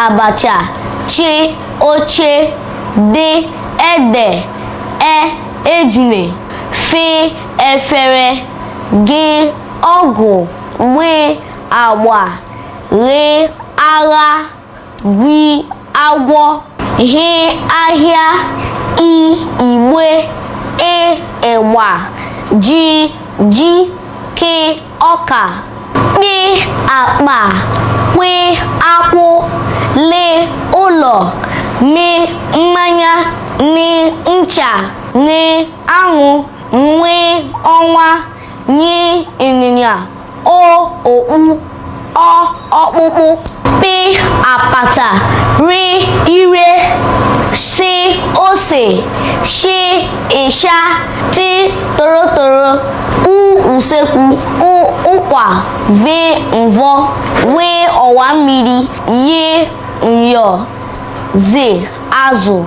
abacha, chi oche, de ede, ejune, fe efere, ge ọgụ, we agba, re agha, gbi agwọ, he ahịa, igbe, ịgba, ji ke ọka, kpe akpa, kwe akpụ, le ụlọ, me mmanya, ne ncha, ne anwụ, nwe ọnwa, nye ịnyịnya, okpu, ọkpụkpụ, pe apata, re ire, se ose, she ịsha, ti torotoro, usekwu, ụkwa, ve mvọ, we ọwa mmiri, ye nyọ, ze azụ.